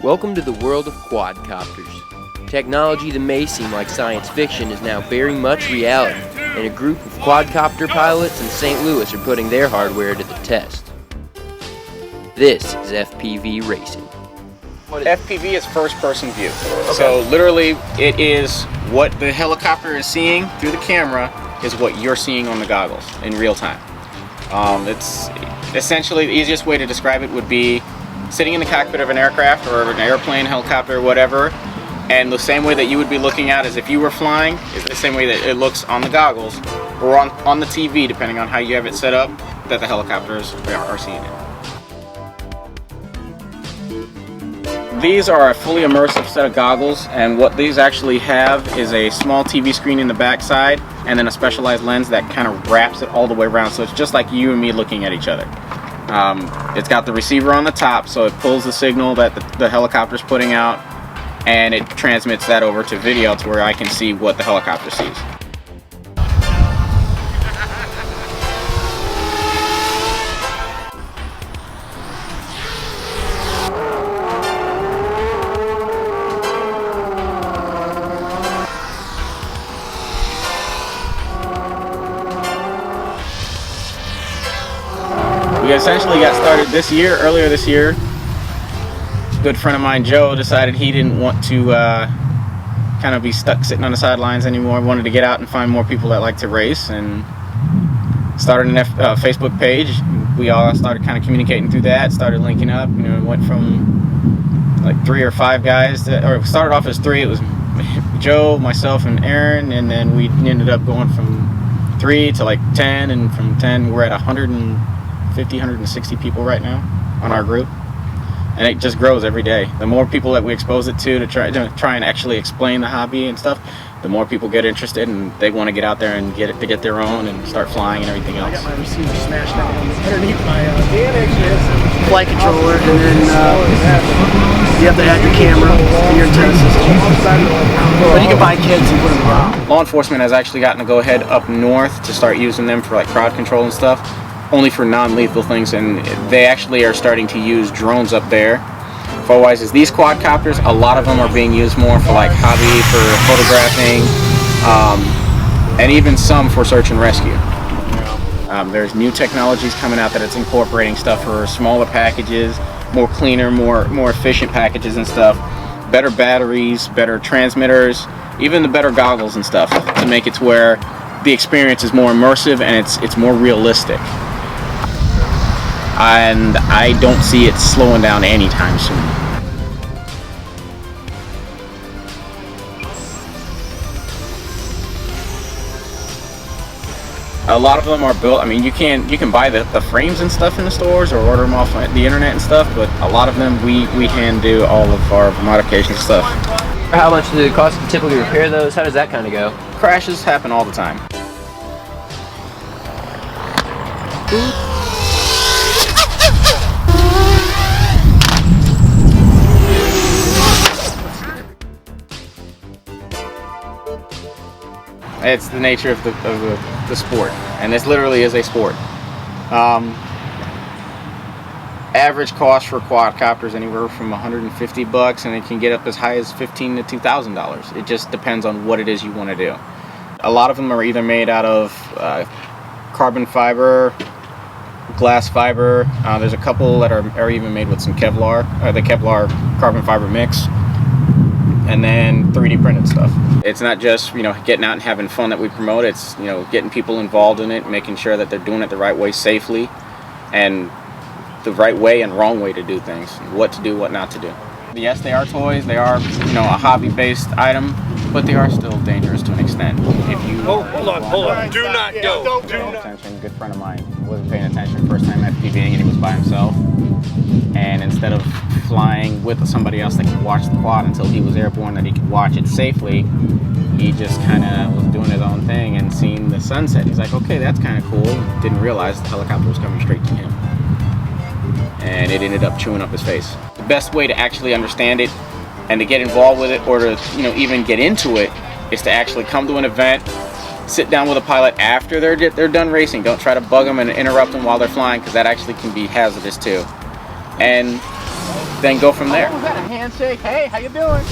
Welcome to the world of quadcopters. Technology that may seem like science fiction is now very much reality, and a group of quadcopter pilots in St. Louis are putting their hardware to the test. This is FPV Racing. FPV is first-person view. So literally it is what the helicopter is seeing through the camera is what you're seeing on the goggles in real time. It's essentially the easiest way to describe it would be sitting in the cockpit of an aircraft or an airplane, helicopter, whatever, and the same way that you would be looking at as if you were flying is the same way that it looks on the goggles or on the TV, depending on how you have it set up, that the helicopters are seeing it. These are a fully immersive set of goggles, and what these actually have is a small TV screen in the back side and then a specialized lens that kind of wraps it all the way around, so it's just like you and me looking at each other. It's got the receiver on the top, so it pulls the signal that the helicopter's putting out, and it transmits that over to video to where I can see what the helicopter sees. We essentially got started earlier this year. A good friend of mine, Joe, decided he didn't want to kind of be stuck sitting on the sidelines anymore. Wanted to get out and find more people that like to race, and started a Facebook page. We all started kind of communicating through that, started linking up. You know, went from like 3 or 5 guys, or started off as 3. It was Joe, myself, and Aaron, and then we ended up going from 3 to like 10, and from 10 we're at 150-160 people right now on our group, and it just grows every day. The more people that we expose it to try and actually explain the hobby and stuff, the more people get interested and they want to get out there and get their own and start flying and everything else. I got my receiver smashed down underneath my flight controller, and then you have to add your camera and your antenna system. But you can buy kits and put them on. Law enforcement has actually gotten to go ahead up north to start using them for like crowd control and stuff, only for non-lethal things, and they actually are starting to use drones up there. Otherwise, is these quadcopters, a lot of them are being used more for like hobby, for photographing, and even some for search and rescue. There's new technologies coming out that it's incorporating stuff for smaller packages, more cleaner, more efficient packages and stuff, better batteries, better transmitters, even the better goggles and stuff to make it to where the experience is more immersive and it's more realistic. And I don't see it slowing down anytime soon. A lot of them are built, I mean, you can buy the frames and stuff in the stores or order them off the internet and stuff, but a lot of them we hand do all of our modification stuff. How much does it cost to typically repair those? How does that kind of go? Crashes happen all the time. It's the nature of the sport, and this literally is a sport. Average cost for quadcopters anywhere from $150, and it can get up as high as $1,500 to $2,000. It just depends on what it is you want to do. A lot of them are either made out of carbon fiber, glass fiber. There's a couple that are even made with some Kevlar, the Kevlar carbon fiber mix, and then 3D printed stuff. It's not just, getting out and having fun that we promote. It's, getting people involved in it, making sure that they're doing it the right way safely, and the right way and wrong way to do things, what to do, what not to do. Yes, they are toys. They are, a hobby-based item, but they are still dangerous to an extent. If you hold on. Do not go. Do not. Attention. A good friend of mine wasn't paying attention first time FPVing, and he was by himself. And instead of flying with somebody else that could watch the quad until he was airborne, that he could watch it safely, he just kind of was doing his own thing and seeing the sunset. He's like, okay, that's kind of cool. Didn't realize the helicopter was coming straight to him, and it ended up chewing up his face. The best way to actually understand it and to get involved with it, or to even get into it, is to actually come to an event, sit down with a pilot after they're done racing. Don't try to bug them and interrupt them while they're flying, because that actually can be hazardous too. And then go from there. Was that a handshake? Hey, how you doing?